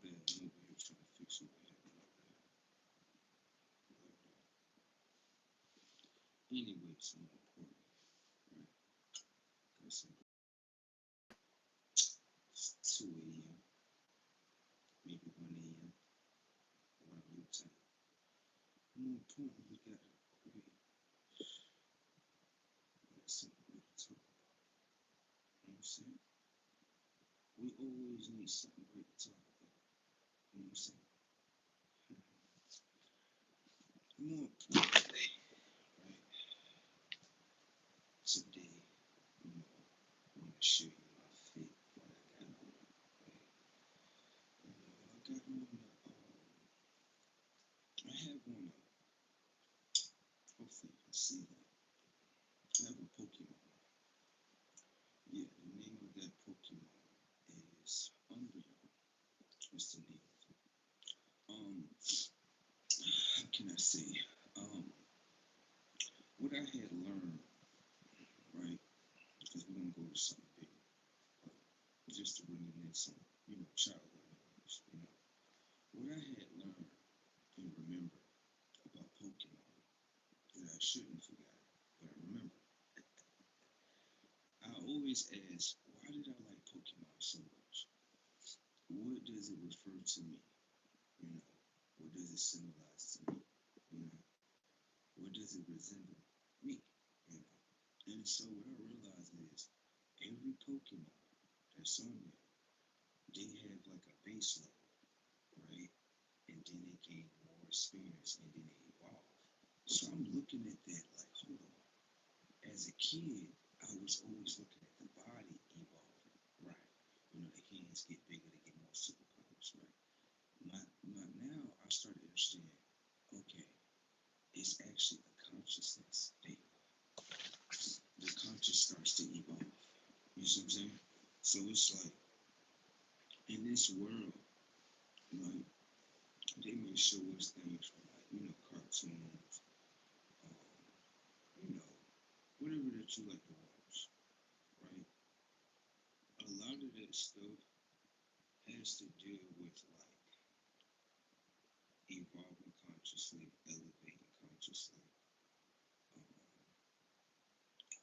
bad. I'm over here trying to fix what happened. My bad. Anyway, it's more important, right? Because it's 2 a.m., maybe 1 a.m. around your time. More important, we got to create something we can talk about. You know what I'm saying? We always need something great to talk about. You know what I'm saying? More importantly, right? Today, you know, I want to show you my fit, what I got on, right? You know, I got on I have on hopefully you can see that. I have a Pokemon. Yeah, the name of that Pokemon is Umbreon. What's the name of it? How can I say? Um, what I had learned, right? Because we're gonna go to something bigger, but just to reminisce on, childhood memories. What I had learned and remember about Pokemon that I shouldn't forget, but I remember. I always ask, why did I like Pokemon so much? What does it refer to me? You know, what does it symbolize to me? You know, what does it resemble me? You know, and so what I realize is every Pokemon that's on there, they have like a base level, right? And then they gain more experience and then they evolve. So I'm looking at that like, hold on. As a kid, I was always looking at the body evolving, right? The hands get bigger, they get more superpowers, right? Now I started to understand, okay, it's actually the consciousness that the conscious starts to evolve. You see what I'm saying? So it's like in this world, right? They may show us things from like cartoons, um, you know whatever that you like to watch, right? A lot of that stuff has to deal with like evolving consciously, elevating consciously, um,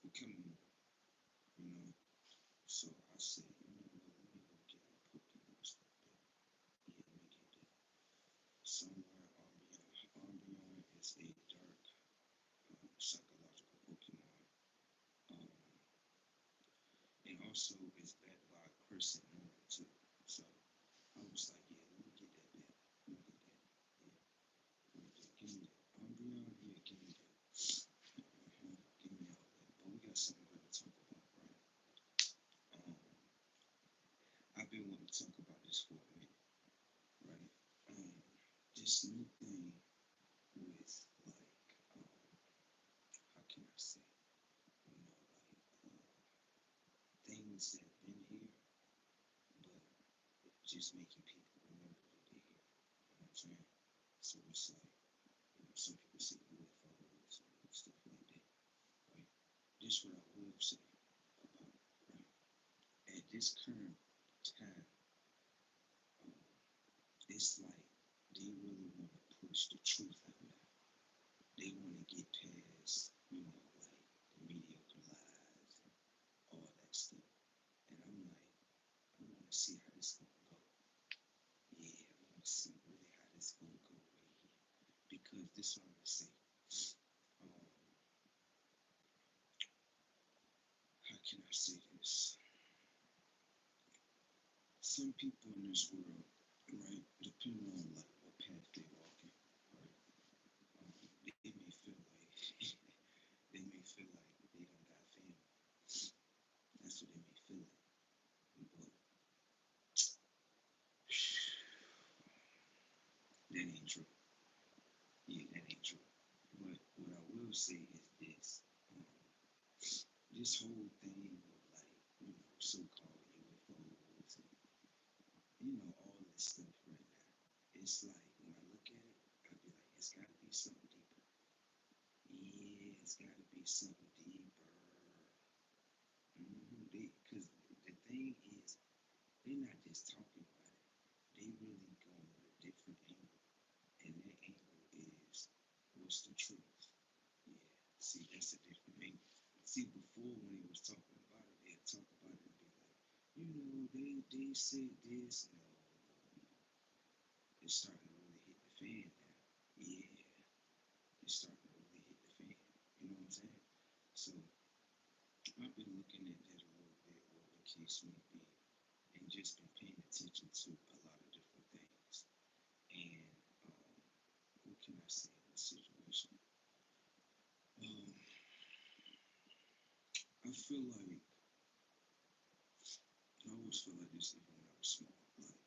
becoming more, you know. So I said, let me go get my Pokemon stuff back. Yeah, let me get that. Somewhere Umbreon is a dark psychological Pokemon. Um, and also is backed by Crescent Moon too. So I was like, yeah, let me get that back. Let me get that. Yeah, right there. Give me that. Umbreon, yeah, give me that. Give me all that. But we got something good to talk about, right? Um, I've been wanting to talk about this for a minute, right? This new thing with like, how can I say, things that have been here, but just making people remember that they're here. You know what I'm saying? So it's like, some people say UFOs and stuff like that, right? This is what I will say about, right? At this current time, um, it's like they really want to push the truth out now. They want to get past, like the mediocre lies and all that stuff. And I'm like, I want to see how this gonna go. Yeah, I want to see really how this gonna go right here. Because this is what I'm gonna say. Um, how can I say this? Some people in this world, right, depending on like what path they're walking, right, they may feel like they may feel like they don't got family. That's what they may feel like. But that ain't true. Yeah, that ain't true. But what I will say is this: um, this whole thing of like so-called UFOs and all this stuff right now. It's like when I look at it, I be like, it's got to be something deeper. Yeah, it's got to be something deeper. Because the thing is, they're not just talking about it. They really different angle, and that angle is what's the truth. Yeah, see, that's a different angle. See, before when he was talking about it, they'd talk about it and be like, they said this. No, no, no. It's starting to really hit the fan now. Yeah, it's starting to really hit the fan. You know what I'm saying? So I've been looking at that a little bit, whatever the case may be, and just been paying attention to a lot of different things. And what can I say in this situation? Um, I feel like I always feel like this even when I was small. Like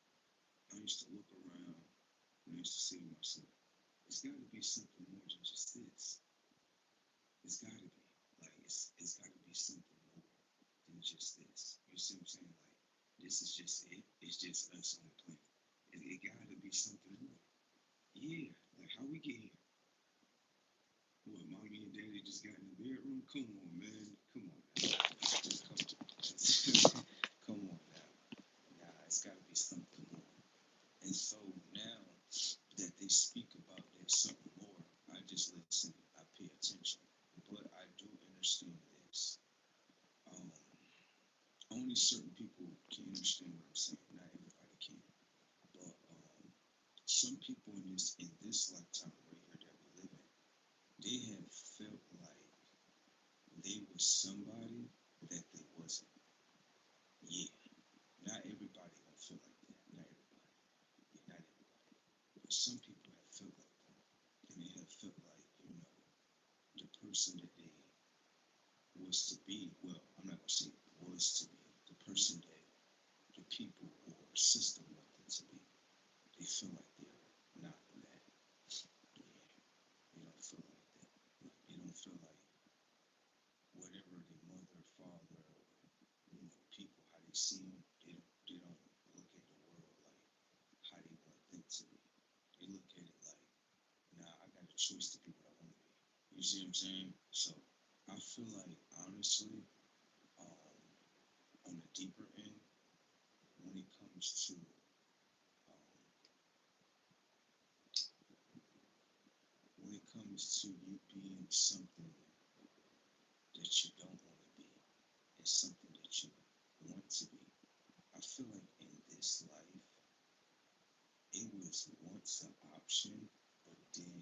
I used to look around and I used to say to myself, "It's got to be something more than just this. It's got to be it's got to be something more than just this." You see what I'm saying? Like this is just it. It's just us on the planet. It got to be something more. Yeah, like how we get here. What, mommy and daddy just got in the bedroom? Come on, man. Come on now. Come on now. Nah, it's got to be something more. And so now that they speak about there's something more, I just listen, I pay attention. But I do understand this. Um, only certain people can understand what I'm saying. Not everybody can. But some people in this lifetime right here that we live in, they have felt like they were somebody that they wasn't. Yeah, not everybody gonna feel like that. Not everybody. Yeah, not everybody. But some people have felt like that, and they have felt like the person that they was to be. Well, I'm not gonna say was to be. The person that the people or system want them to be. They feel like they're not that. Yeah, they don't feel like that. They don't feel like whatever their mother, father, or people how they see them. They don't look at the world like how they want them to be. They look at it like, nah, I got a choice to be what I want to be. You see what I'm saying? So I feel like honestly, um, on the deeper end, when it comes to when it comes to you being something that you don't want to be, and something that you want to be, I feel like in this life, it was once an option, but then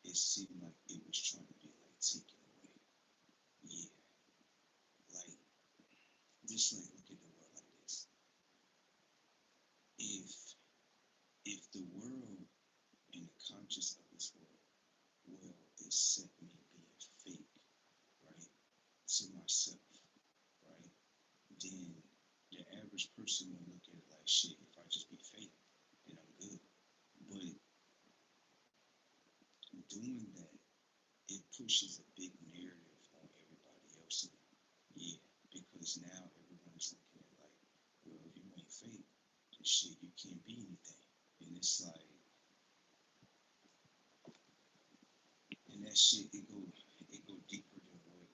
it seemed like it was trying to be like taken away. Yeah, like just like look at the world like this. If if the world and the conscious of this world accept me being fake, right, to myself, right, then the average person will look at it like shit. If I just be fake, then I'm good. But doing that, it pushes a big narrative on everybody else. Yeah, because now everyone is looking at like, well, if you ain't fake, then shit, you can't be anything. And it's like, and that shit, it go deeper than what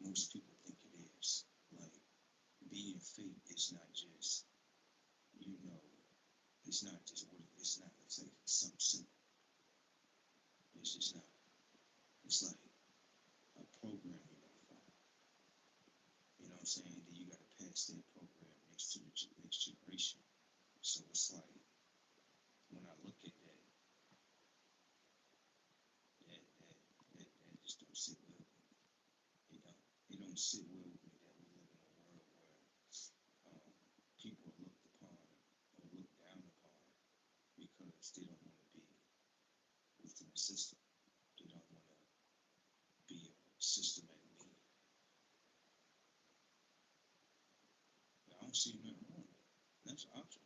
most people think it is. Like being fake is not just, you know, it's not just what it's not. It's like something simple. It's just not. It's like a program in your phone. You know what I'm saying? Then you got to pass that program next to the next generation. So it's like when I look at that, that just don't sit well with me. It don't. It don't sit well with me that we live in a world where people are looked upon or looked down upon because they don't want to be within the system. They don't want to be a systematic being. I don't see nothing wrong with it. That's an option.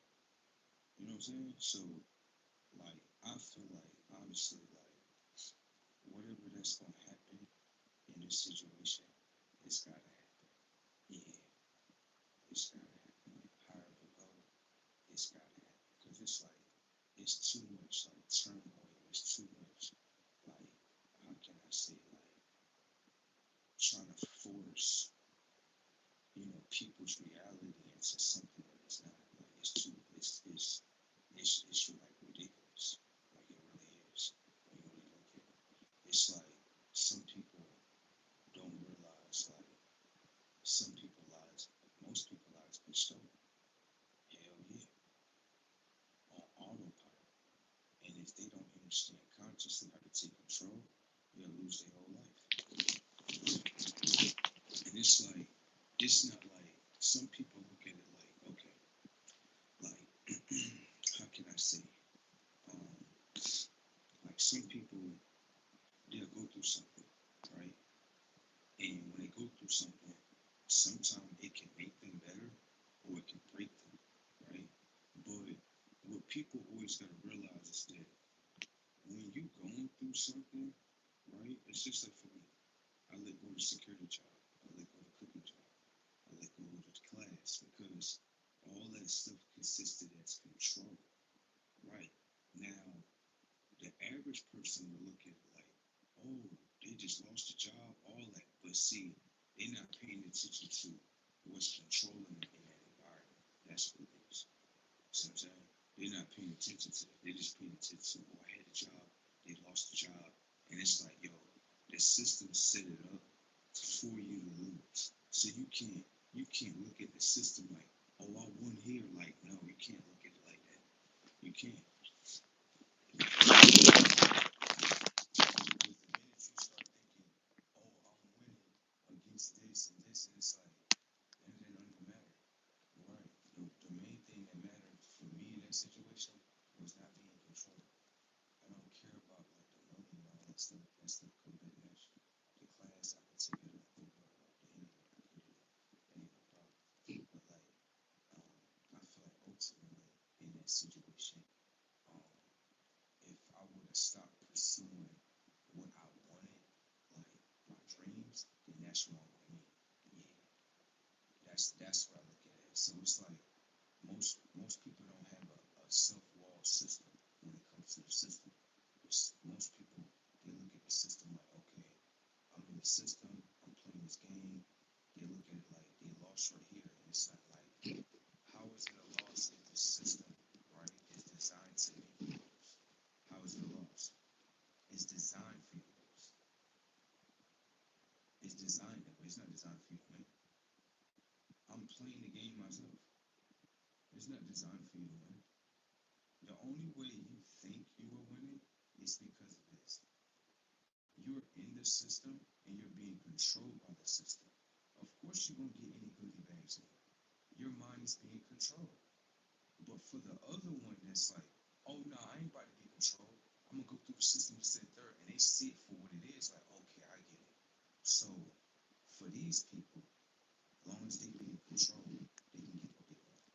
You know what I'm saying? So, like, I feel like, honestly, like, whatever that's going to happen in this situation, it's got to happen. Yeah, it's got to happen. However it go, it's got to happen. Because it's like, it's too much, like, turmoil. It's too much, like, how can I say, like, trying to force, people's reality into something that it's not. Like, it's too, it's it's like ridiculous. Like it really is. When you really look at it, it's like some people don't realize like some people lives, most people lives be stolen. Hell yeah, on autopilot. And if they don't understand consciously how to take control, they'll lose their whole life. And it's not like some people look at it like, okay, like how can I say, um, like some people they'll go through something, right? And when they go through something, sometimes it can make them better or it can break them, right? But what people always gotta realize is that when you going through something, right? It's just like for me. I let go of the security job. I let go of the cooking job. I let go of the class because all that stuff consisted as control. Right. Now, the average person will look at it like, oh, they just lost a job, all that. But see, they're not paying attention to what's controlling them in that environment. That's what it is. See what I'm saying? They're not paying attention to that. They're just paying attention to, oh, I had a job, they lost the job. And it's like, yo, the system set it up for you to lose. So you can't look at the system like, oh, I won here. Like, no, you can't look at it like that. You can't. Because the minute you start thinking, oh, I'm winning against this and this, and it's like, then it doesn't matter. Right. The main thing that mattered for me in that situation was not being controlled. I don't care about like the money and all that stuff. That stuff could be next. The class, I could take it up over the internet. I could do that. That ain't no problem. But like, I feel like ultimately in that situation, um, if I would have stopped pursuing what I wanted, like my dreams, then that's wrong with me. Yeah, that's what I look at it. So it's like most people don't have a self-wall system when it comes to the system. Most people they look at the system like, okay, I'm in the system, I'm playing this game. They look at it like they lost right here, and it's not like how is it a loss if the system, right, is designed to make you lose? How is it a loss? It's designed for you to lose. It's designed that way. It's not designed for you to win. I'm playing the game myself. It's not designed for you to win. The only way you think you are winning is because of this. You're in the system and you're being controlled by the system. Of course, you won't get any goodie bags in it. Your mind is being controlled. But for the other one that's like, oh no, I ain't about to be controlled. I'm gonna go through the system to sit third, and they see it for what it is. Like, okay, I get it. So for these people, as long as they be in control, they can get what they want.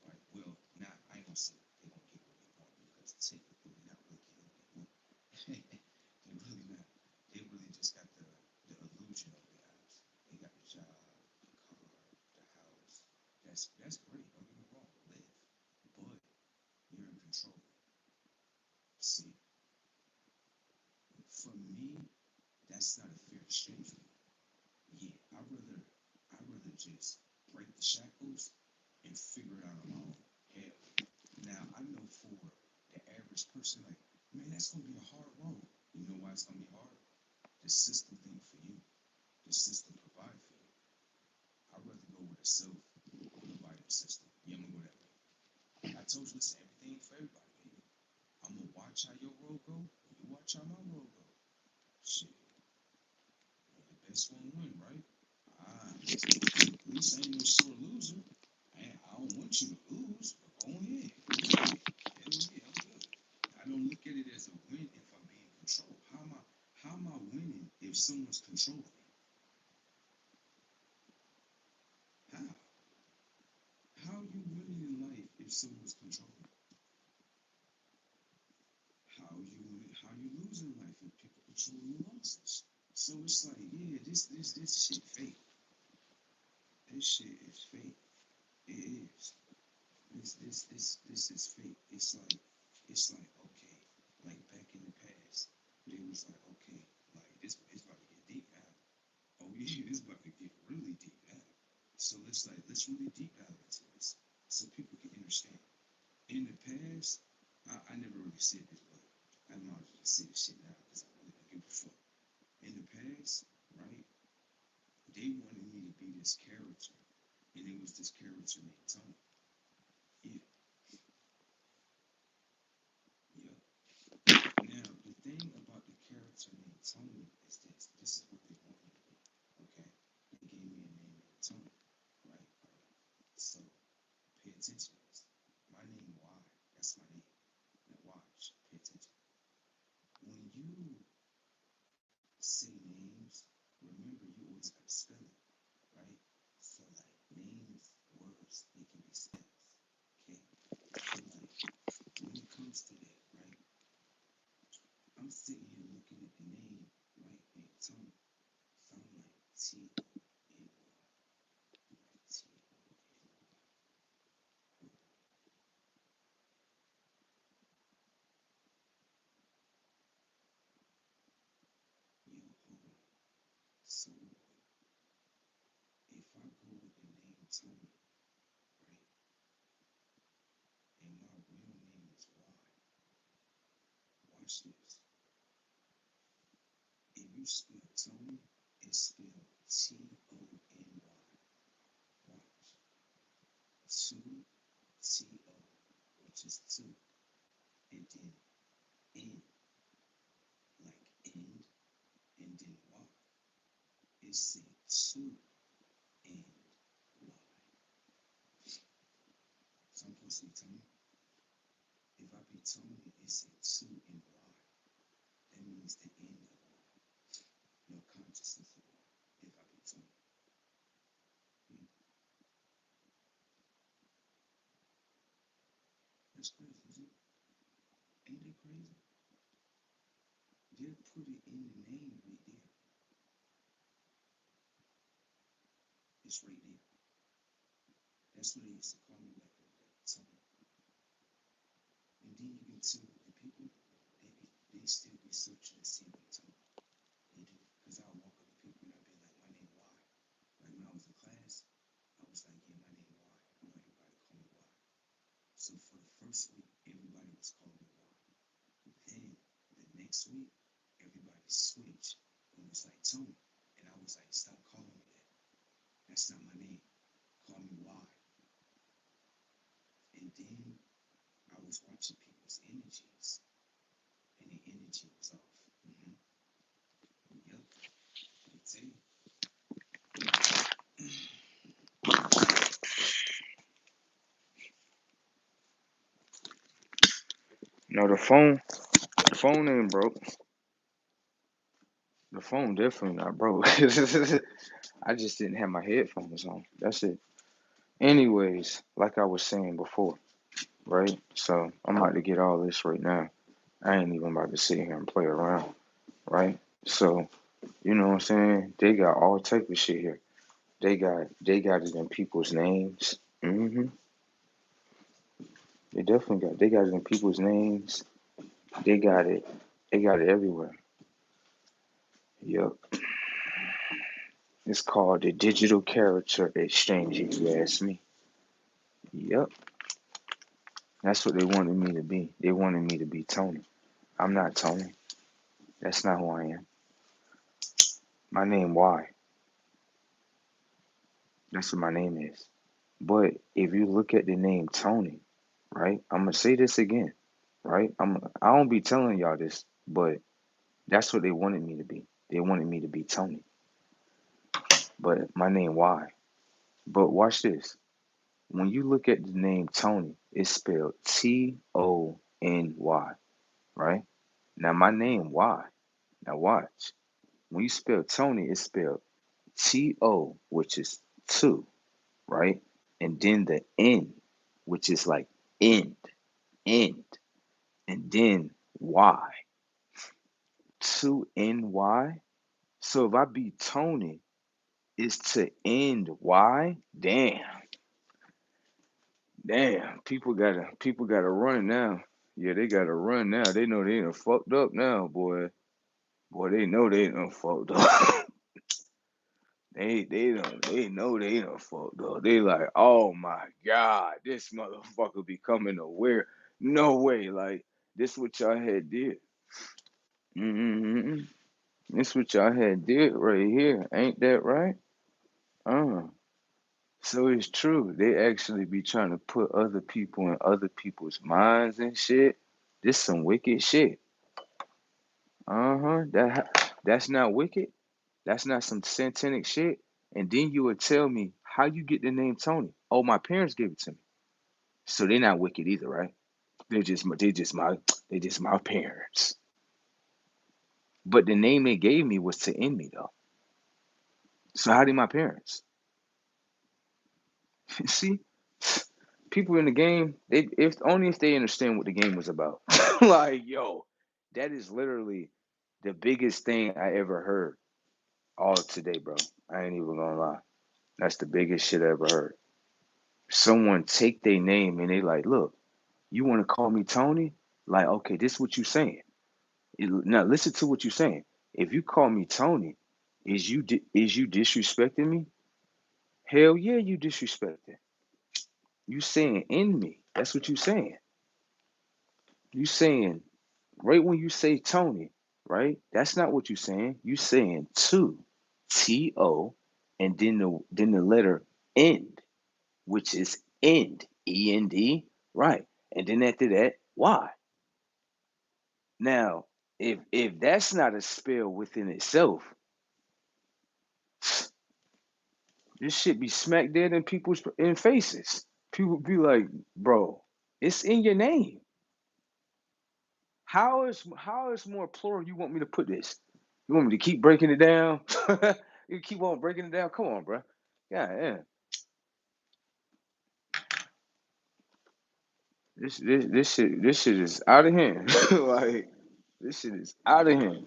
Right? Well, not I ain't gonna say they gonna get what they want because technically they're not really getting what they want. They're really not. They really just got the illusion of their eyes. They got the job, the car, the house. That's great. Don't get me wrong. Live, but you're in control. See, for me, that's not a fair exchange for me. Yeah, I rather just break the shackles and figure it out on my own. Hell, now I know for the average person, like, man, that's gonna be a hard road. You know why it's gonna be hard? The system thing for you. The system provide for you. I'd rather go with a self-provided system. Yeah, I'm gonna go that way. I told you, listen, everything for everybody, baby. I'm gonna watch how your road go. You watch how my road go. Shit, the best one win, right? At least I ain't no sore loser. I don't want you to lose, but go ahead. Go ahead. Hell yeah, I'm good. I don't look at it as a win if I'm being controlled. How am I winning if someone's controlling me? How? How are you winning in life if someone's controlling you? How you lose in life if people control your losses? So it's like, yeah, this shit fake. This shit is fake. It is. This is fake. It's like okay, like back in the past, they was like okay, like this it's about to get deep now. Oh yeah, this about to get really deep now. So let's really deep dive into this so people can understand. In the past, I never really said this, but I might as well say this shit now because I really don't give a fuck. In the past, right, they wanted me to be this character, and it was this character named Tony. Yeah, yeah. Now, the thing about the character named Tony is this. This is what they want me to be. Okay? They gave me a name named Tony. Right? Alright. So pay attention to this. My name Y. That's my name. Now watch. Pay attention. When you say names, remember you always gotta spell it. Right? So like names, words, they can be spelled. Okay? So like when it comes to that, right? I'm sitting here looking at the name, right, named Tony. So I'm like Tony. Yo, hold on. So if I go with the name Tony, right, and my real name is Y, watch this. If you spell Tony, it's spelled Tony. Watch. Two T-O, which is two, and then N, like end, and then Y. It's say two and Y. So I'm supposed to be Tony. If I be Tony, it's say two and Y. That means the end of Y. No consciousness of Y. If I be Tony. Hmm. That's crazy, isn't it? Ain't that crazy? They'll put it in the name right there. It's right there. That's what they used to call me back in the day, Tony. And then you can tell the people, they still be searching to see me Tony. They do. Because I'll walk up to people and I'll be like, my name Y. Like when I was in class, I was like, yeah, my name Y. I want everybody to call me Y. So for the first week, everybody was calling me Y. Then the next week, everybody switched and was like Tony. And I was like, stop calling me that. That's not my name. Call me Y. And then I was watching people's energies, and the energy was off. Mm-hmm. Yep. Let me tell you. No, the phone ain't broke. The phone definitely not broke. I just didn't have my headphones on. That's it. Anyways, like I was saying before, right? So I'm about to get all this right now. I ain't even about to sit here and play around, right? So, you know what I'm saying? They got all type of shit here. They got it in people's names. They definitely they got it in people's names. They got it. They got it everywhere. Yup. It's called the digital character exchange, if you ask me. Yep. That's what they wanted me to be. They wanted me to be Tony. I'm not Tony. That's not who I am. My name Y. That's what my name is. But if you look at the name Tony, right? I'm gonna say this again, right? I don't be telling y'all this, but that's what they wanted me to be. They wanted me to be Tony. But my name Y. But watch this. When you look at the name Tony, it's spelled Tony, right? Now my name Y. Now watch. When you spell Tony, it's spelled T-O, which is two, right? And then the N, which is like end, end, and then Y. Two N-Y. So if I be Tony, it's to end Y. Damn, damn. People gotta run now. Yeah, they gotta run now. They know they done fucked up now, boy. Boy, they know they done fucked up. They know they done fucked up. They like, oh my God, this motherfucker becoming aware. No way. Like, this what y'all had did. Mm-hmm. This what y'all had did right here. Ain't that right? Uh. So it's true. They actually be trying to put other people in other people's minds and shit. This some wicked shit. Uh-huh. That's not wicked. That's not some satanic shit. And then you would tell me how you get the name Tony. Oh, my parents gave it to me. So they're not wicked either, right? They just my parents. But the name they gave me was to end me though. So how did my parents? See, people in the game, they if only if they understand what the game was about. Like, yo, that is literally the biggest thing I ever heard all today, bro. I ain't even gonna lie. That's the biggest shit I ever heard. Someone take their name and they like, look, you want to call me Tony? Like, okay, this is what you saying. Now listen to what you saying. If you call me Tony, is you disrespecting me? Hell yeah, you disrespecting. You saying in me. That's what you saying. You saying right when you say Tony, right? That's not what you saying. You saying to, T-O, and then the letter end, which is end, E-N-D, right? And then after that, Y. Now, if that's not a spell within itself, this shit be smack dead in people's in faces. People be like, bro, it's in your name. How is more plural you want me to put this? You want me to keep breaking it down? You keep on breaking it down? Come on, bro. Yeah. This shit is out of hand. Like, this shit is out of hand.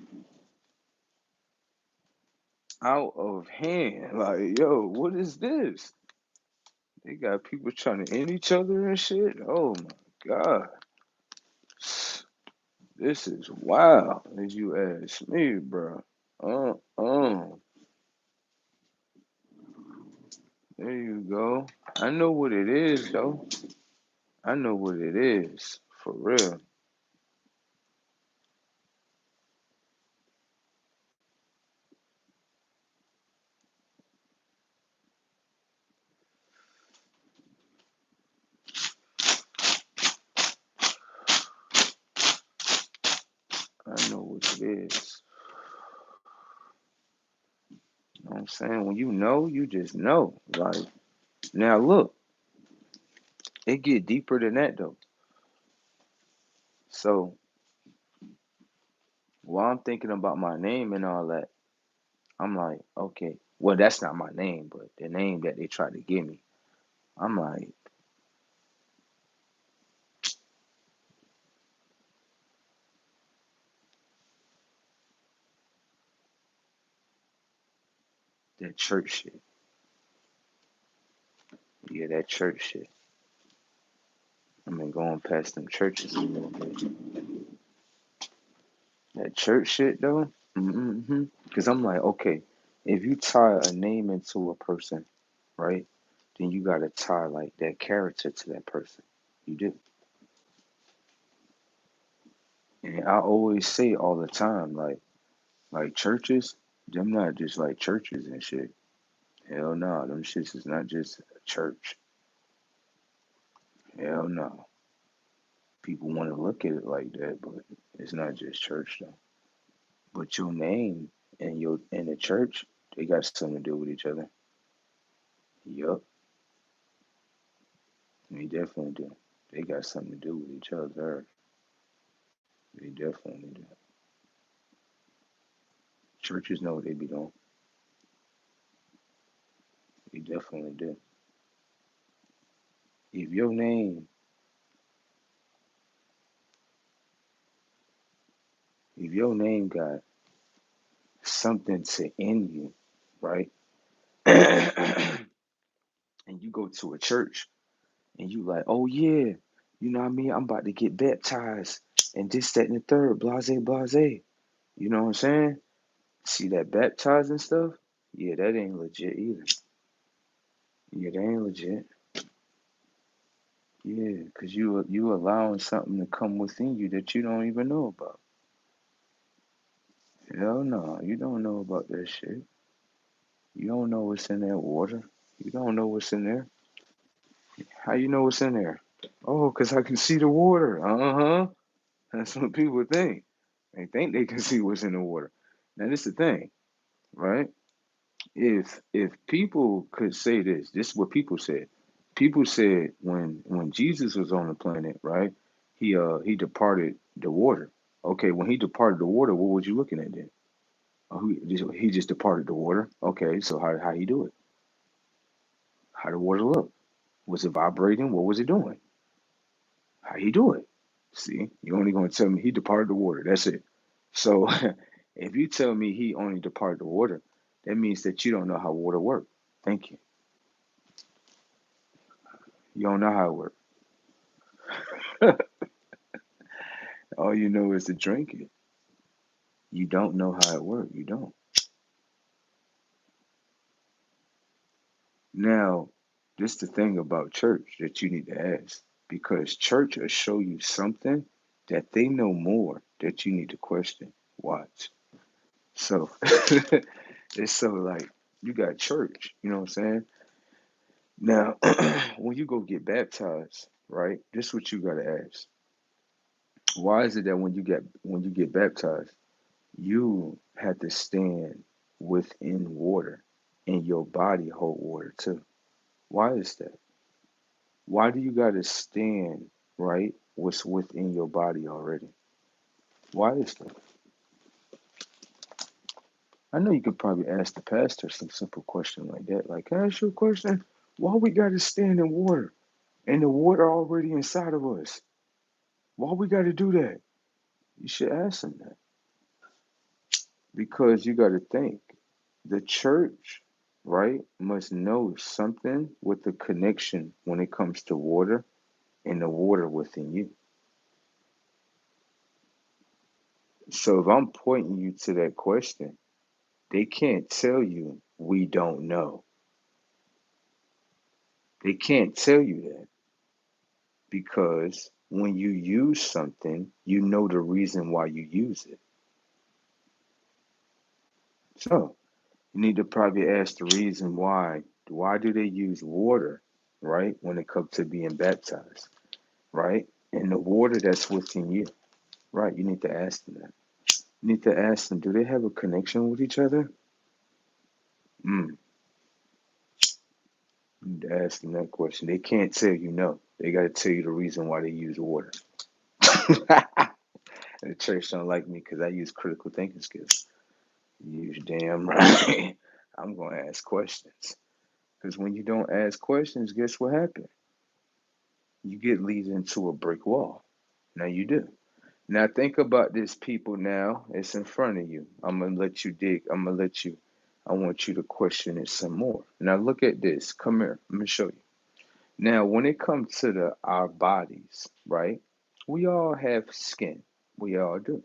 Out of hand. Like, yo, what is this? They got people trying to end each other and shit. Oh my god. This is wild, as you ask me, bro. Uh, uh. There you go. I know what it is, though. I know what it is. For real. I know what it is. You know what I'm saying? When you know, you just know. Like, now look, it get deeper than that, though. So, while I'm thinking about my name and all that, I'm like, okay, well, that's not my name, but the name that they tried to give me. I'm like, that church shit. Yeah, that church shit. I've been going past them churches a little bit. That church shit, though. Mm-hmm. Because I'm like, okay, if you tie a name into a person, right, then you got to tie like that character to that person. You do. And I always say all the time, like churches, them not just like churches and shit. Hell no, them shits is not just a church. Hell no. People want to look at it like that, but it's not just church though. But your name and the church, they got something to do with each other. Yup, they definitely do. They got something to do with each other. They definitely do. Churches know what they be doing. They definitely do. If your name, if your name got something to end you, right? And you go to a church and you like, oh yeah, you know what I mean? I'm about to get baptized and this, that, and the third, blase, blase. You know what I'm saying? See that baptizing stuff? Yeah, that ain't legit either. Yeah, that ain't legit. Yeah, because you allowing something to come within you that you don't even know about. Hell no, you don't know about that shit. You don't know what's in that water. You don't know what's in there. How you know what's in there? Oh, because I can see the water. Uh-huh. That's what people think. They think they can see what's in the water. Now this is the thing, right? If people could say this is what people said. People said when Jesus was on the planet, right? He departed the water. Okay, when he departed the water, what was you looking at then? Oh, he just departed the water. Okay, so how he do it? How the water look? Was it vibrating? What was it doing? How he do it? See, you only gonna tell me he departed the water. That's it. So if you tell me he only departed the water, that means that you don't know how water works. Thank you. You don't know how it works. All you know is to drink it. You don't know how it works. You don't. Now, this the thing about church that you need to ask because church will show you something that they know more that you need to question. Watch. So it's so like you got church, you know what I'm saying? Now, when you go get baptized, right? This is what you gotta ask. Why is it that when you get baptized, you have to stand within water and your body hold water too? Why is that? Why do you gotta stand, right? What's within your body already? Why is that? I know you could probably ask the pastor some simple question like that. Like, can I ask you a question? Why we gotta stand in water? And the water already inside of us. Why we gotta do that? You should ask him that. Because you gotta think. The church, right, must know something with the connection when it comes to water and the water within you. So if I'm pointing you to that question, they can't tell you we don't know. They can't tell you that because when you use something, you know the reason why you use it. So you need to probably ask the reason why. Why do they use water, right, when it comes to being baptized, right? And the water that's within you, right? You need to ask them that. You need to ask them, do they have a connection with each other? Mm, you need to ask them that question. They can't tell you no. They got to tell you the reason why they use water. The church don't like me because I use critical thinking skills. You damn right. I'm going to ask questions. Because when you don't ask questions, guess what happens? You get leads into a brick wall. Now you do. Now think about this, people. Now it's in front of you. I'm gonna let you dig. I'm gonna let you. I want you to question it some more. Now look at this. Come here. Let me show you. Now, when it comes to our bodies, right? We all have skin. We all do.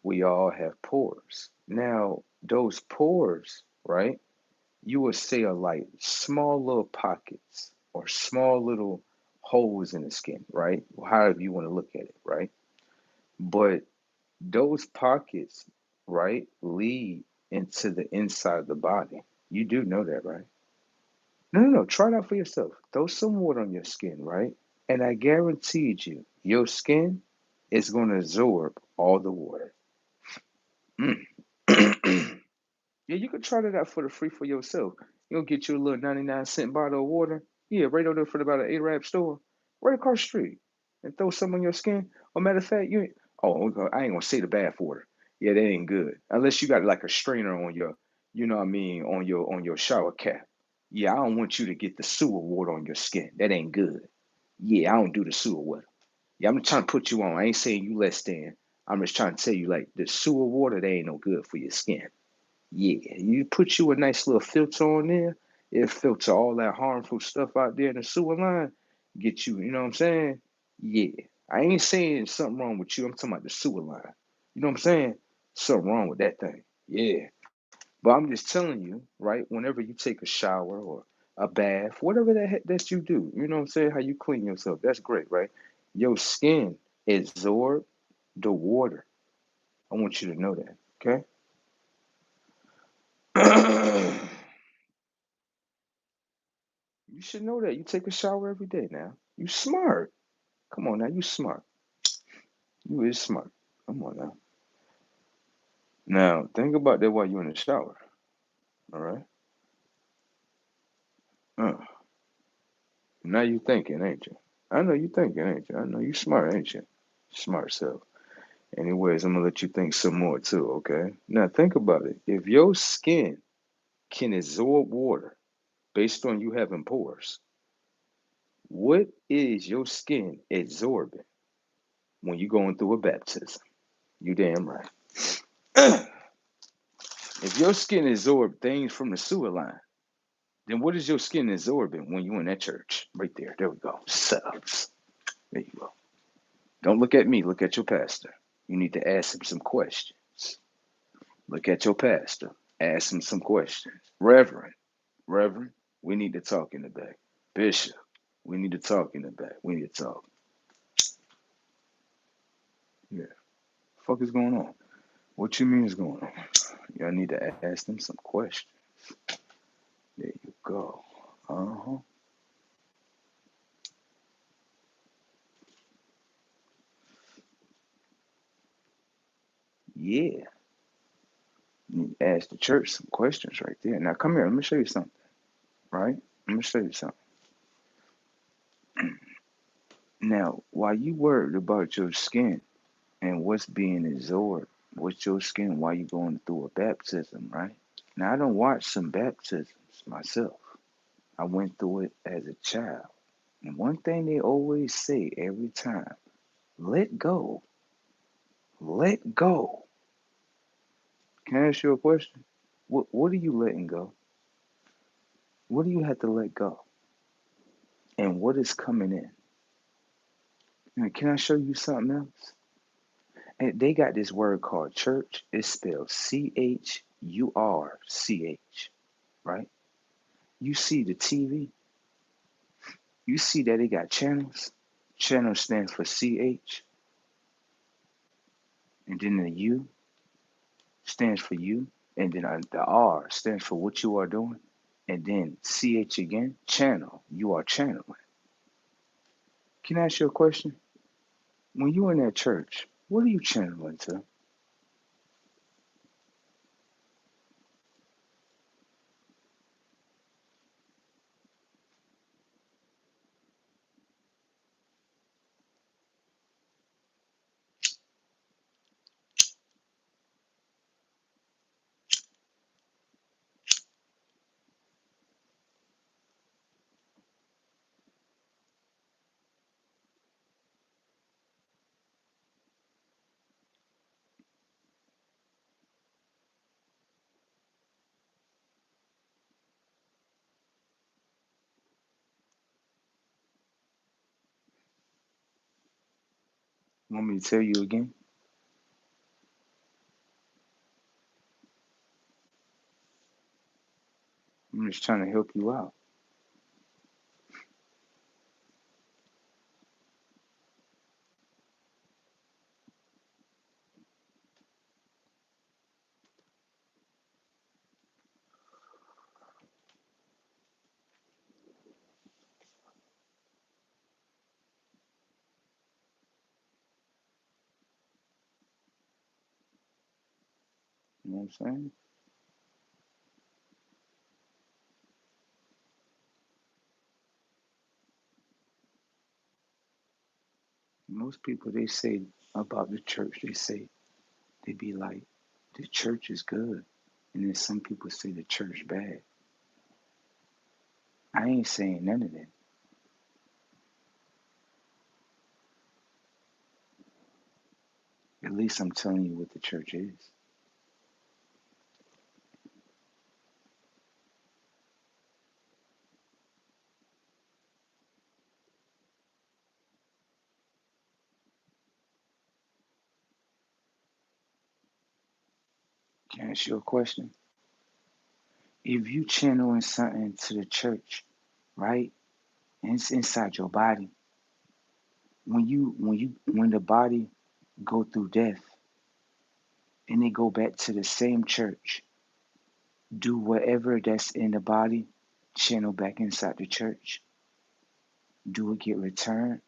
We all have pores. Now, those pores, right? You would say are like small little pockets or small little holes in the skin, right? However you want to look at it, right? But those pockets, right, lead into the inside of the body. You do know that, right? No, no, no. Try it out for yourself. Throw some water on your skin, right? And I guaranteed you, your skin is going to absorb all the water. Mm. Yeah, you can try that out for the free for yourself. You'll get you a little 99-cent bottle of water. Yeah, right over there for about an Arab store, right across the street, and throw some on your skin. Or matter of fact, you. Oh, okay, I ain't gonna say the bath water. Yeah, that ain't good unless you got like a strainer on your, you know what I mean, on your shower cap. Yeah, I don't want you to get the sewer water on your skin. That ain't good. Yeah, I don't do the sewer water. Yeah, I'm trying to put you on. I ain't saying you less than. I'm just trying to tell you like the sewer water, they ain't no good for your skin. Yeah, you put you a nice little filter on there. It filter all that harmful stuff out there in the sewer line. Get you, you know what I'm saying? Yeah. I ain't saying something wrong with you. I'm talking about the sewer line. You know what I'm saying? Something wrong with that thing. Yeah. But I'm just telling you, right? Whenever you take a shower or a bath, whatever that you do. You know what I'm saying? How you clean yourself. That's great, right? Your skin absorbs the water. I want you to know that. Okay? You should know that. You take a shower every day now. You smart. Come on now, you smart. You is smart. Come on now. Now think about that while you're in the shower. All right. Uh, now you thinking, ain't you? I know you thinking, ain't you? I know you smart, ain't you? Smart self. Anyways, I'm gonna let you think some more too, okay? Now think about it. If your skin can absorb water based on you having pores, what is your skin absorbing when you're going through a baptism? You damn right. If your skin absorb things from the sewer line, then what is your skin absorbing when you in that church? Right there. There we go. Subs. There you go. Don't look at me. Look at your pastor. You need to ask him some questions. Look at your pastor. Ask him some questions. Reverend. Reverend, we need to talk in the back. Bishop, we need to talk in the back. We need to talk. Yeah. Fuck is going on? What you mean is going on? Y'all need to ask them some questions. There you go. Uh-huh. Yeah. You need to ask the church some questions right there. Now come here, let me show you something. Right? Let me show you something. Now, while you worried about your skin and what's being absorbed with your skin while you're going through a baptism, right? Now I don't watch some baptisms myself. I went through it as a child. And one thing they always say every time, let go. Let go. Can I ask you a question? What are you letting go? What do you have to let go? And what is coming in? Now, can I show you something else? And they got this word called church. It's spelled CHURCH, right? You see the TV, you see that it got channels. Channel stands for CH, and then the U stands for you, and then the R stands for what you are doing, and then CH again, channel. You are channeling. Can I ask you a question? When you in that church, what are you channeling to? Want me to tell you again? I'm just trying to help you out. You know what I'm saying? Most people they say about the church, they say they be like, the church is good. And then some people say the church bad. I ain't saying none of that. At least I'm telling you what the church is. Can I ask you a question? If you channeling something to the church, right? And it's inside your body. When the body go through death and they go back to the same church, do whatever that's in the body, channel back inside the church. Do it get returned?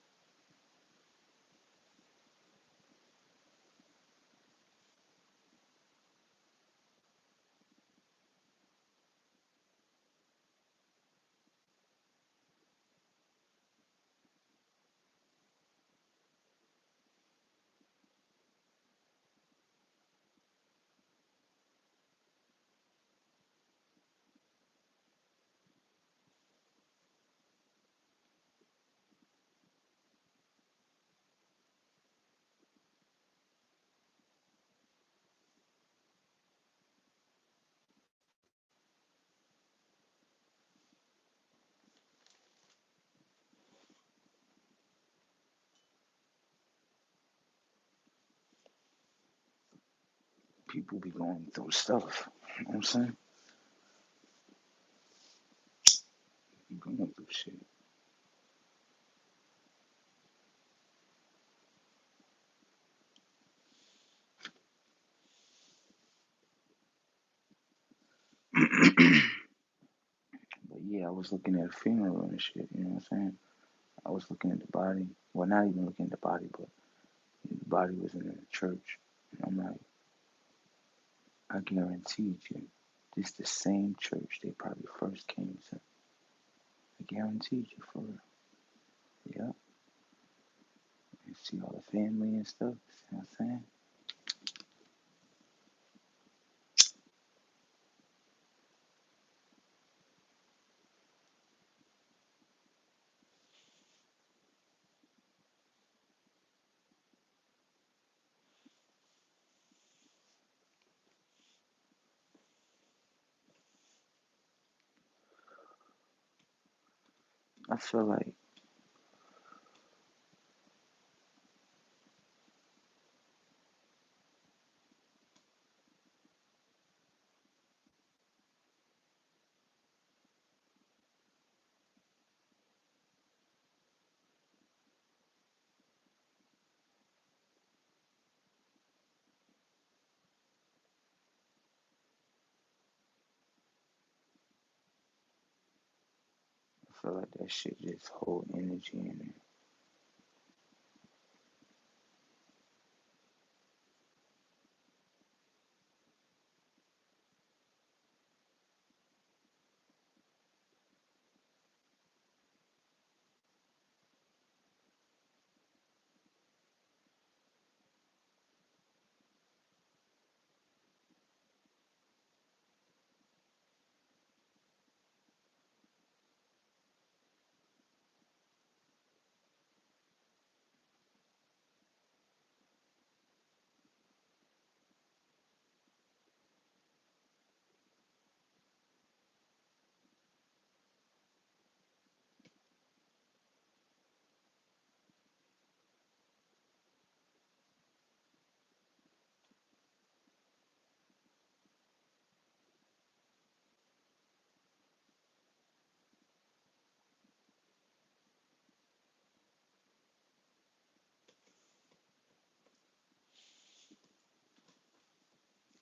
People be going through stuff. You know what I'm saying? Be going through shit. But yeah, I was looking at a funeral and shit, you know what I'm saying? I was looking at the body. Well, not even looking at the body, but the body was in the church. And I'm like, I guaranteed you, this the same church they probably first came to. I guaranteed you for real. Yeah. You see all the family and stuff. See what I'm saying? I feel like that shit just hold energy in it.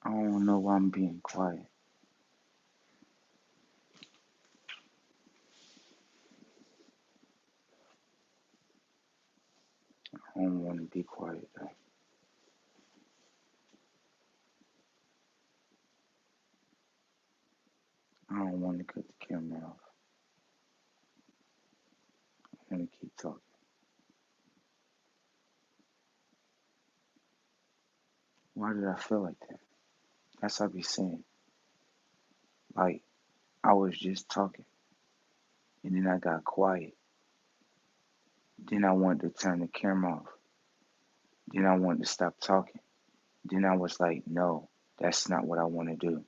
I don't know why I'm being quiet. I don't want to be quiet though. I don't want to cut the camera off. I want to keep talking. Why did I feel like that? That's what I be saying. Like, I was just talking, and then I got quiet. Then I wanted to turn the camera off. Then I wanted to stop talking. Then I was like, no, that's not what I want to do.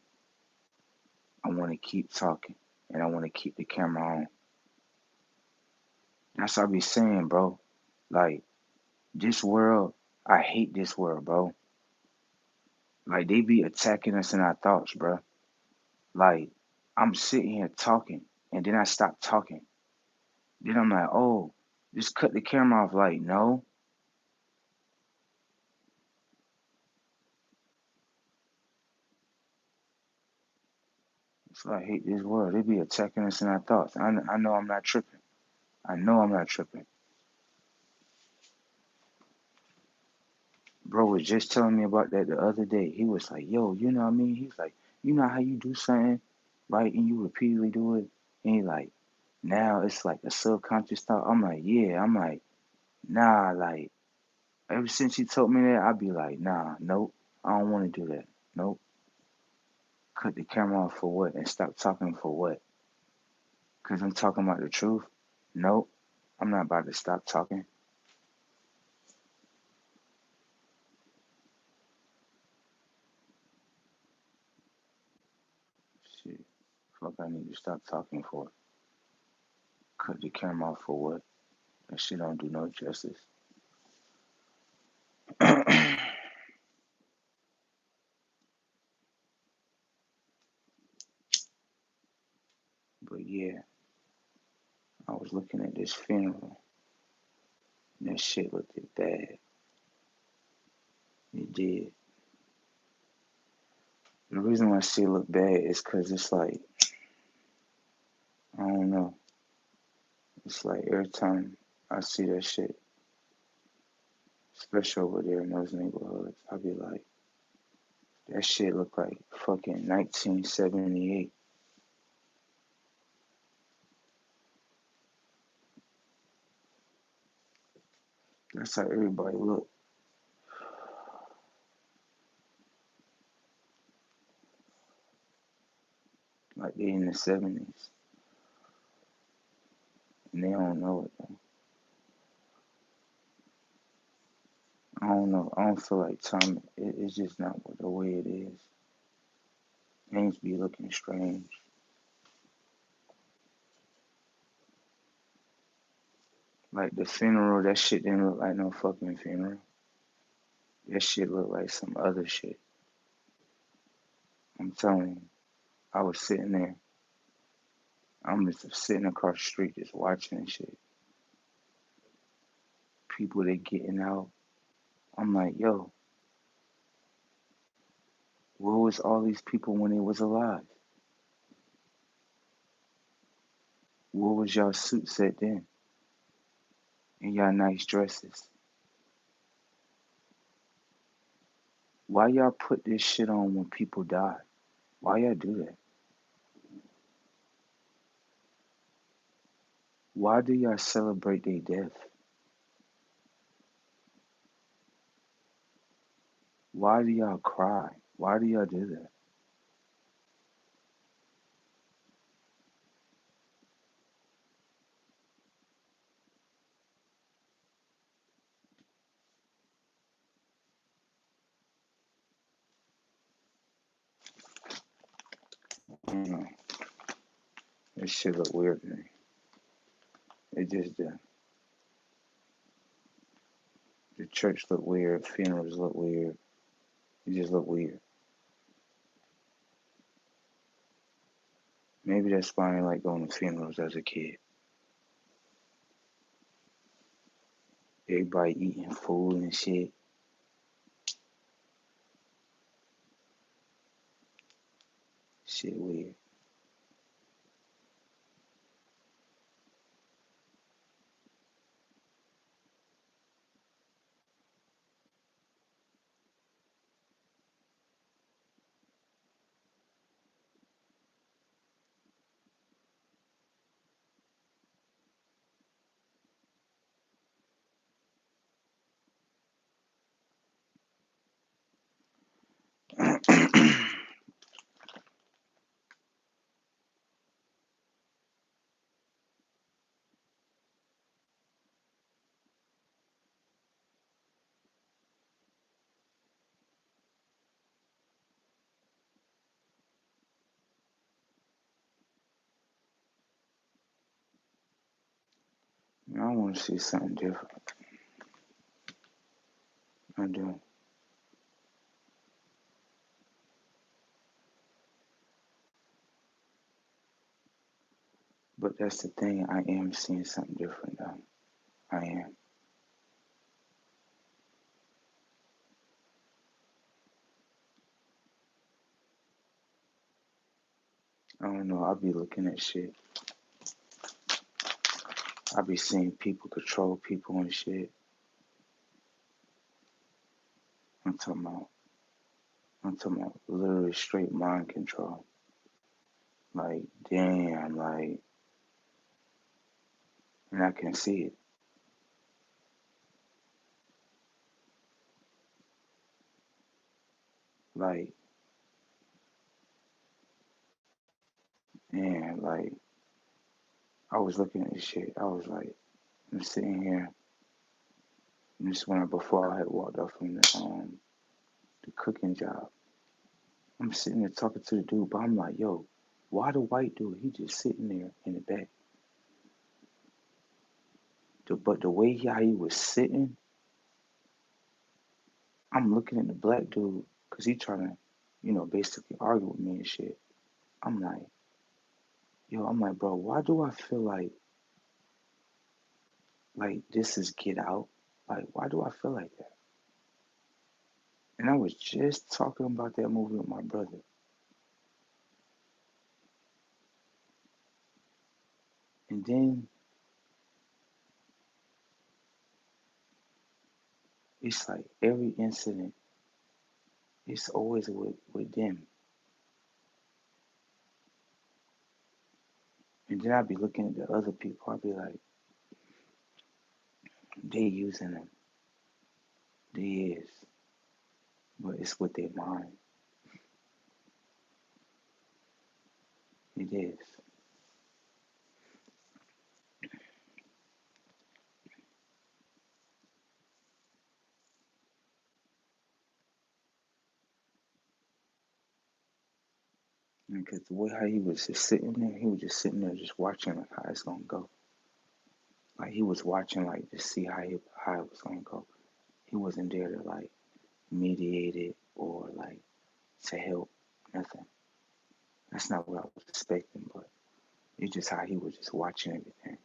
I want to keep talking, and I want to keep the camera on. That's what I be saying, bro. Like, this world, I hate this world, bro. Like, they be attacking us in our thoughts, bro. Like, I'm sitting here talking, and then I stop talking. Then I'm like, oh, just cut the camera off. Like, no. So I hate this world. They be attacking us in our thoughts. I know I'm not tripping. I know I'm not tripping. Bro was just telling me about that the other day. He was like, yo, you know what I mean? He's like, you know how you do something, right? And you repeatedly do it. And he like, now it's like a subconscious thought. I'm like, yeah. I'm like, nah, like, ever since he told me that, I'd be like, nah, nope. I don't want to do that. Nope. Cut the camera off for what? And stop talking for what? Because I'm talking about the truth? Nope. I'm not about to stop talking. Shit. Fuck, I need to stop talking for. Cut the camera off for what? That shit don't do no justice. But yeah, I was looking at this funeral and that shit looked bad. It did. The reason why shit look bad is because it's like, I don't know. It's like every time I see that shit, especially over there in those neighborhoods, I be like, that shit look like fucking 1978. That's how everybody look. Like they in the 70s. And they don't know it though. I don't know. I don't feel like time. It's just not the way it is. Things be looking strange. Like the funeral, that shit didn't look like no fucking funeral. That shit looked like some other shit. I'm telling you. I was sitting there. I'm just sitting across the street just watching shit. People they getting out. I'm like, yo, where was all these people when they was alive? Where was y'all suits at then? And y'all nice dresses? Why y'all put this shit on when people die? Why y'all do that? Why do y'all celebrate their death? Why do y'all cry? Why do y'all do that? I don't know. This shit look weird to me. It just the church look weird. Funerals look weird. It just look weird. Maybe that's why I didn't like going to funerals as a kid. Everybody eating food and shit. Shit weird. I want to see something different. I do. But that's the thing. I am seeing something different though. I am. I don't know. I'll be looking at shit. I'll be seeing people control people and shit. I'm talking about. I'm talking about literally straight mind control. Like, damn, like, and I can see it. Like, man, like, I was looking at this shit. I was like, I'm sitting here. And this when before I had walked off from the cooking job. I'm sitting there talking to the dude, but I'm like, yo, why the white dude? He just sitting there in the back. But the way how he was sitting, I'm looking at the black dude because he trying to, basically argue with me and shit. I'm like, yo, I'm like, bro, why do I feel like this is Get Out? Like, why do I feel like that? And I was just talking about that movie with my brother. And then it's like every incident, it's always with them. And then I'd be looking at the other people, I'd be like, they using them. They is. But it's with their mind. It is. Because the way how he was just sitting there, he was just sitting there just watching like how it's gonna go. Like he was watching like to see how it was gonna go. He wasn't there to like mediate it or like to help. Nothing. That's not what I was expecting, but it's just how he was just watching everything.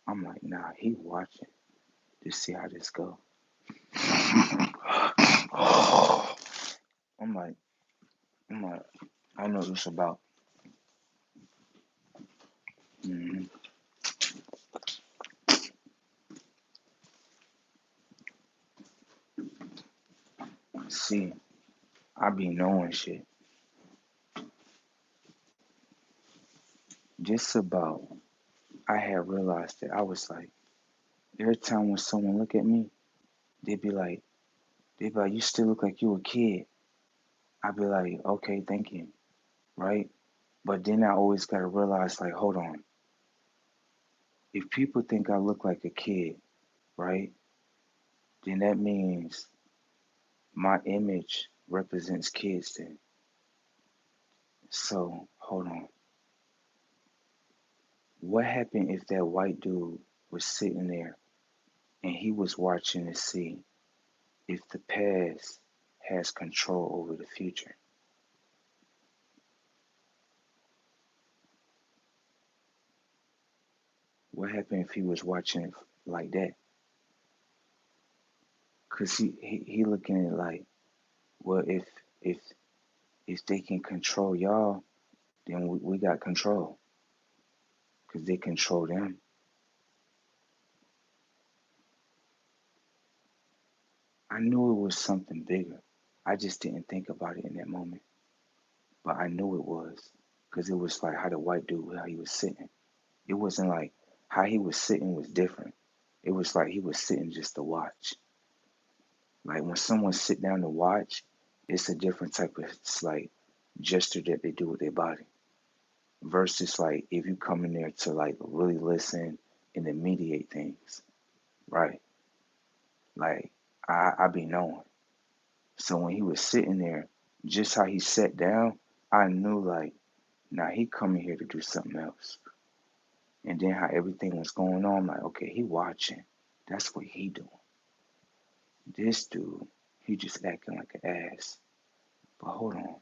I'm like, nah, he watching to see how this go. I'm like, I'm like, I know this about. Mm-hmm. See, I be knowing shit. Just about, I had realized that I was like, every time when someone look at me, they be like, you still look like you a kid. I'd be like, okay, thank you, right? But then I always gotta realize, like, hold on. If people think I look like a kid, right, then that means my image represents kids then. So, hold on. What happened if that white dude was sitting there and he was watching to see if the past has control over the future? What happened if he was watching it like that? Cause he looking at it like, well, if if they can control y'all, then we got control. Cause they control them. I knew it was something bigger. I just didn't think about it in that moment, but I knew it was. Cause it was like how the white dude how he was sitting. It wasn't like how he was sitting was different. It was like he was sitting just to watch. Like when someone sit down to watch, it's a different type of it's like gesture that they do with their body. Versus like if you come in there to like really listen and then mediate things, right? Like I be knowing. So when he was sitting there, just how he sat down, I knew like, nah, he coming here to do something else. And then how everything was going on, like, okay, he watching. That's what he doing. This dude, he just acting like an ass. But hold on,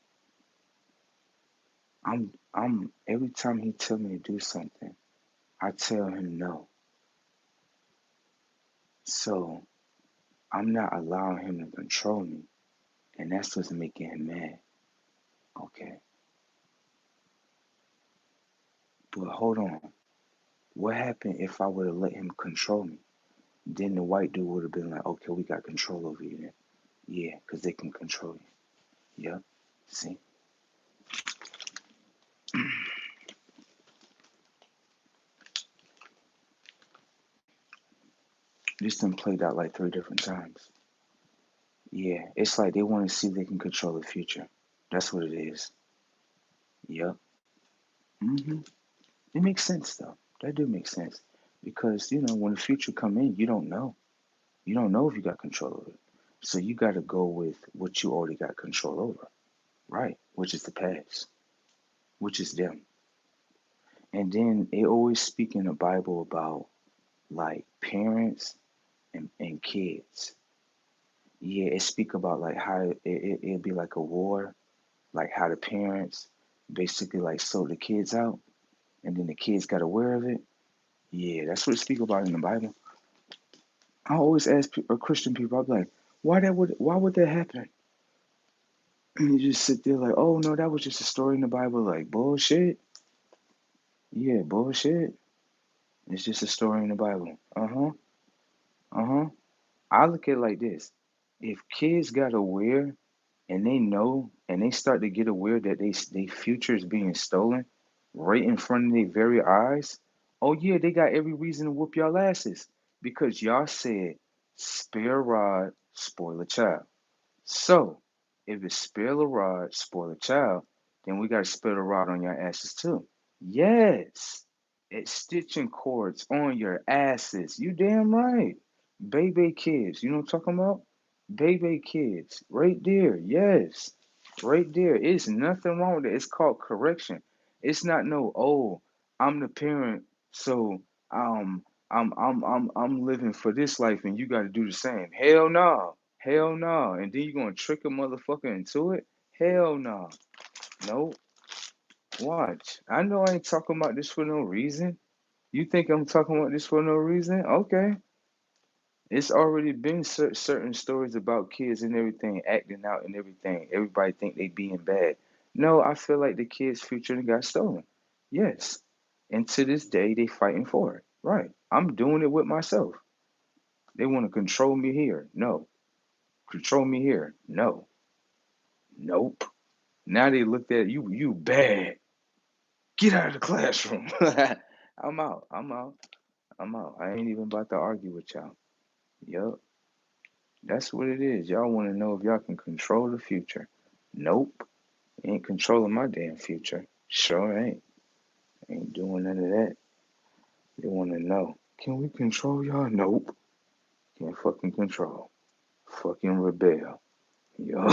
I'm every time he tell me to do something, I tell him no. So I'm not allowing him to control me. And that's what's making him mad. Okay. But hold on. What happened if I would have let him control me? Then the white dude would have been like, okay, we got control over you then. Yeah, because they can control you. Yep. See? This done played out like 3 different times. Yeah, it's like they want to see if they can control the future. That's what it is. Yep. hmm It makes sense though. That do make sense because when the future come in, you don't know. You don't know if you got control of it. So you got to go with what you already got control over, right? Which is the past, which is them. And then they always speak in the Bible about like parents and kids. Yeah, it speak about like how it'd be like a war, like how the parents basically like sold the kids out, and then the kids got aware of it. Yeah, that's what it speak about in the Bible. I always ask Christian people, I'm like, why would that happen? And you just sit there like, oh no, that was just a story in the Bible. Like bullshit. Yeah, bullshit. It's just a story in the Bible. Uh huh. Uh huh. I look at it like this: if kids got aware and they know and they start to get aware that they future is being stolen right in front of their very eyes, oh yeah, they got every reason to whoop y'all asses because y'all said spare a rod, spoil a child. So if it's spare a rod, spoil a child, then we gotta spare the rod on your asses too. Yes. It's stitching cords on your asses. You damn right. Baby kids. You know what I'm talking about? Baby kids. Right there. Yes. Right there. It's nothing wrong with it. It's called correction. It's not no, oh, I'm the parent, so I'm living for this life and you gotta do the same. Hell no. Hell no. And then you gonna trick a motherfucker into it? Hell no. Nope. Watch. I know I ain't talking about this for no reason. You think I'm talking about this for no reason? Okay. It's already been certain stories about kids and everything acting out and everything. Everybody think they being bad. No, I feel like the kids' future got stolen. Yes. And to this day, they fighting for it. Right. I'm doing it with myself. They want to control me here. No. Control me here. No. Nope. Now they looked at you. You bad. Get out of the classroom. I'm out. I'm out. I'm out. I ain't even about to argue with y'all. Yup. That's what it is. Y'all want to know if y'all can control the future. Nope. Ain't controlling my damn future. Sure ain't. Ain't doing none of that. They want to know. Can we control y'all? Nope. Can't fucking control. Fucking rebel. Yup.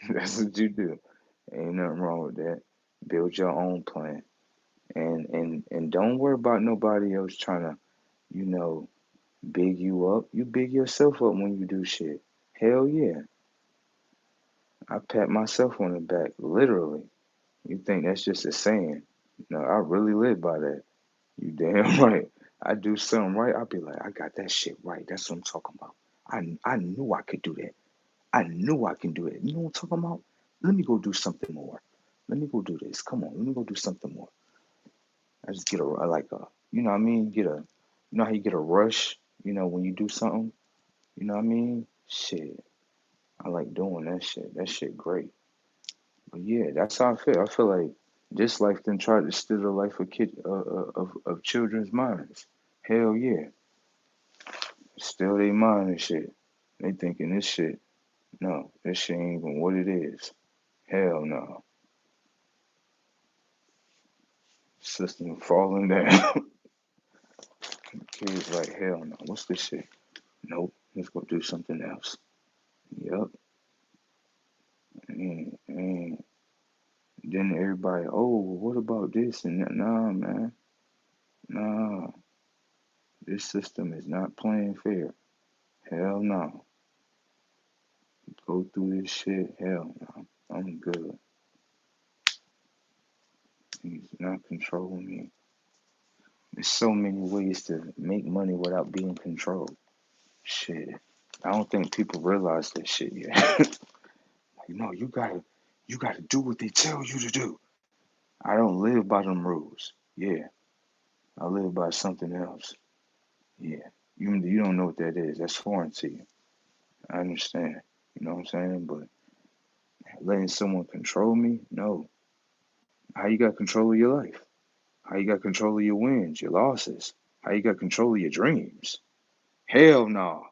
That's what you do. Ain't nothing wrong with that. Build your own plan. And don't worry about nobody else trying to, you know, big you up. You big yourself up when you do shit. Hell yeah. I pat myself on the back, literally. You think that's just a saying? No, I really live by that. You damn right. I do something right, I'll be like, I got that shit right. That's what I'm talking about. I knew I could do that. I knew I can do it. You know what I'm talking about? Let me go do something more. Let me go do this. Come on, let me go do something more. I just get like a, you know what I mean? You know how you get a rush, when you do something? You know what I mean? Shit. I like doing that shit. That shit great. But yeah, that's how I feel. I feel like this life then tried to steal the life of of children's minds. Hell yeah, steal their mind and shit. They thinking this shit. No, this shit ain't even what it is. Hell no. System falling down. Kids like hell no. What's this shit? Nope. Let's go do something else. Yup. And then everybody, oh, what about this and that? Nah, man. Nah. This system is not playing fair. Hell no. Go through this shit. Hell no. I'm good. He's not controlling me. There's so many ways to make money without being controlled. Shit. I don't think people realize that shit yet. Like, no, you gotta do what they tell you to do. I don't live by them rules. Yeah. I live by something else. Yeah. You don't know what that is. That's foreign to you. I understand. You know what I'm saying? But letting someone control me? No. How you got control of your life? How you got control of your wins, your losses? How you got control of your dreams? Hell no.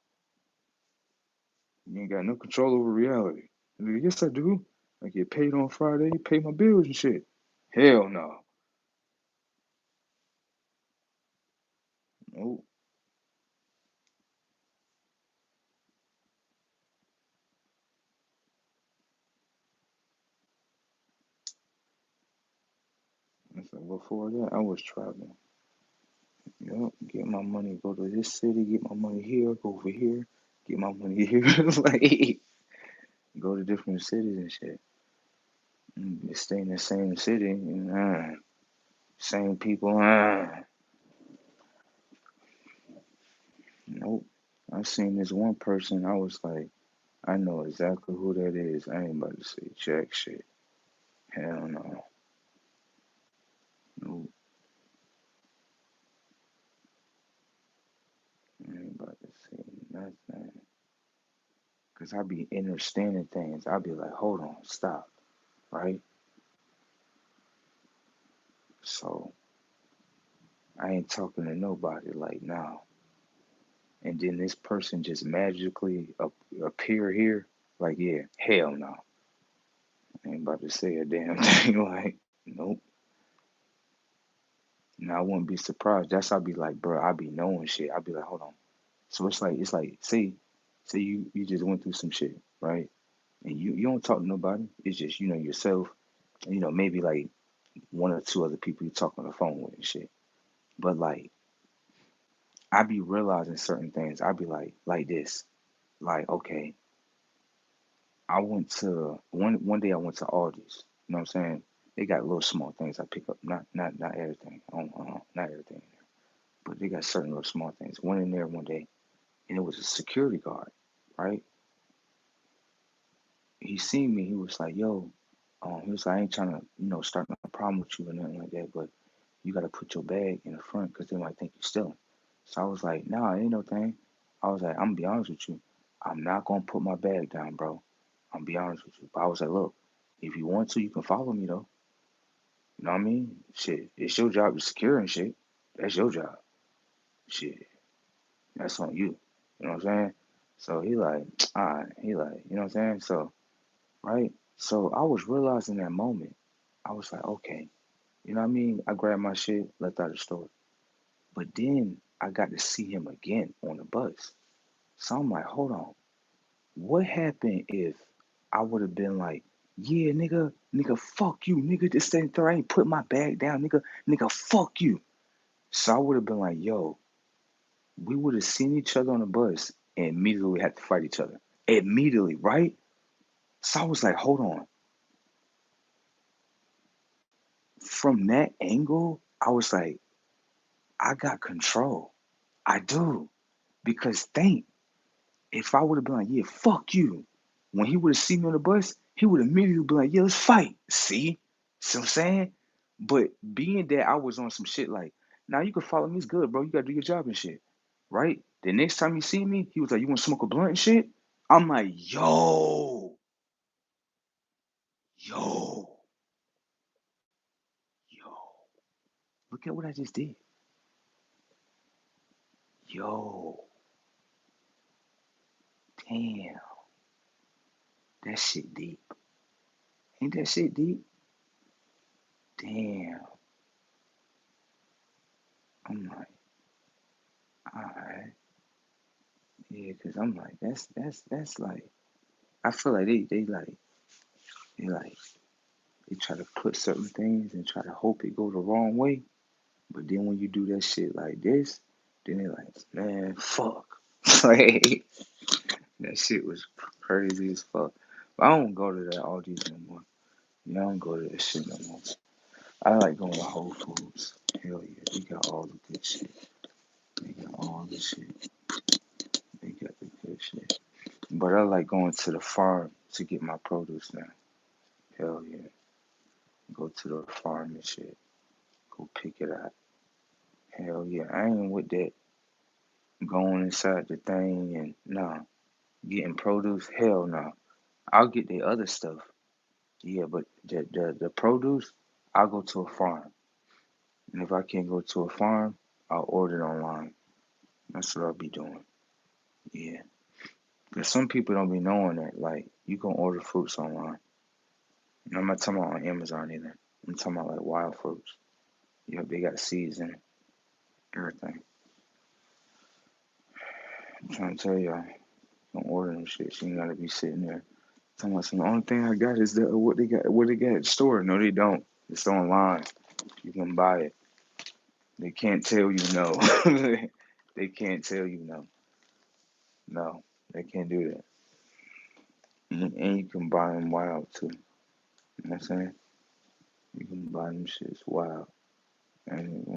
You ain't got no control over reality. Like, yes, I do. I get paid on Friday, pay my bills and shit. Hell no. Nope. I said, before that, I was traveling. Yep, get my money, go to this city, get my money here, go over here, get my money here. Like, go to different cities and shit. And stay in the same city, and same people. Nope. I seen this one person, I was like, I know exactly who that is. I ain't about to say jack shit. Hell no. Nope. I ain't about to say nothing. Cause I be understanding things. I be like, hold on, stop, right? So I ain't talking to nobody like now. And then this person just magically appear here. Like, yeah, hell no. I ain't about to say a damn thing. Like, nope. Now I wouldn't be surprised. That's I'd be like, bro, I be knowing shit. I'd be like, hold on. So it's like, say you just went through some shit, right? And you don't talk to nobody. It's just yourself. And, maybe like one or two other people you talk on the phone with and shit. But like I be realizing certain things. I be like this. Like, okay, I went to one day I went to Aldi's. You know what I'm saying? They got little small things I pick up. Not everything. Not everything. But they got certain little small things. Went in there one day and it was a security guard, right? He seen me, he was like, yo, he was like, I ain't trying to, start no problem with you or nothing like that, but you gotta put your bag in the front because they might think you're stealing. So I was like, nah, ain't no thing. I was like, I'm gonna be honest with you. I'm not gonna put my bag down, bro. I'm gonna be honest with you. But I was like, look, if you want to, you can follow me though. You know what I mean? Shit, it's your job to secure and shit. That's your job. Shit, that's on you. You know what I'm saying? So he like, all right, he like, you know what I'm saying? So, right? So I was realizing that moment. I was like, okay, you know what I mean? I grabbed my shit, left out the store. But then I got to see him again on the bus. So I'm like, hold on. What happened if I would have been like, yeah, nigga, fuck you, nigga, this ain't third. I ain't put my bag down, nigga, fuck you. So I would have been like, yo, we would have seen each other on the bus and immediately had to fight each other. Immediately, right? So I was like, hold on. From that angle, I was like, I got control. I do. Because think, if I would have been like, yeah, fuck you, when he would have seen me on the bus, he would immediately be like, yeah, let's fight. See what I'm saying? But being that I was on some shit like, now you can follow me, it's good, bro. You gotta do your job and shit. Right? The next time you see me, he was like, you wanna smoke a blunt and shit? I'm like, yo, yo, look at what I just did. Yo, damn, that shit deep. Ain't that shit deep? Damn. I'm like, all right. Yeah, cause I'm like, that's like, I feel like they they try to put certain things and try to hope it go the wrong way. But then when you do that shit like this, then they like, man, fuck. Like that shit was crazy as fuck. But I don't go to that all these no more. You know, I don't go to that shit no more. I like going to Whole Foods. Hell yeah, they got all the good shit. They got all the shit. They got the good shit. But I like going to the farm to get my produce now. Hell yeah. Go to the farm and shit. Go pick it out. Hell yeah. I ain't with that going inside the thing and nah. Getting produce. Hell no. I'll get the other stuff. Yeah, but the produce, I'll go to a farm. And if I can't go to a farm, I'll order it online. That's what I'll be doing. Yeah. Because some people don't be knowing that. Like, you can order fruits online. And I'm not talking about on Amazon either. I'm talking about like wild fruits. Yeah, they got seeds in it, everything. I'm trying to tell y'all, don't order them shit. You ain't gotta be sitting there talking about some. The only thing I got is what they got at the store. No, they don't. It's online. You can buy it. They can't tell you no. They can't tell you no. No, they can't do that. And you can buy them wild too. You know what I'm saying? You can buy them shits wild. And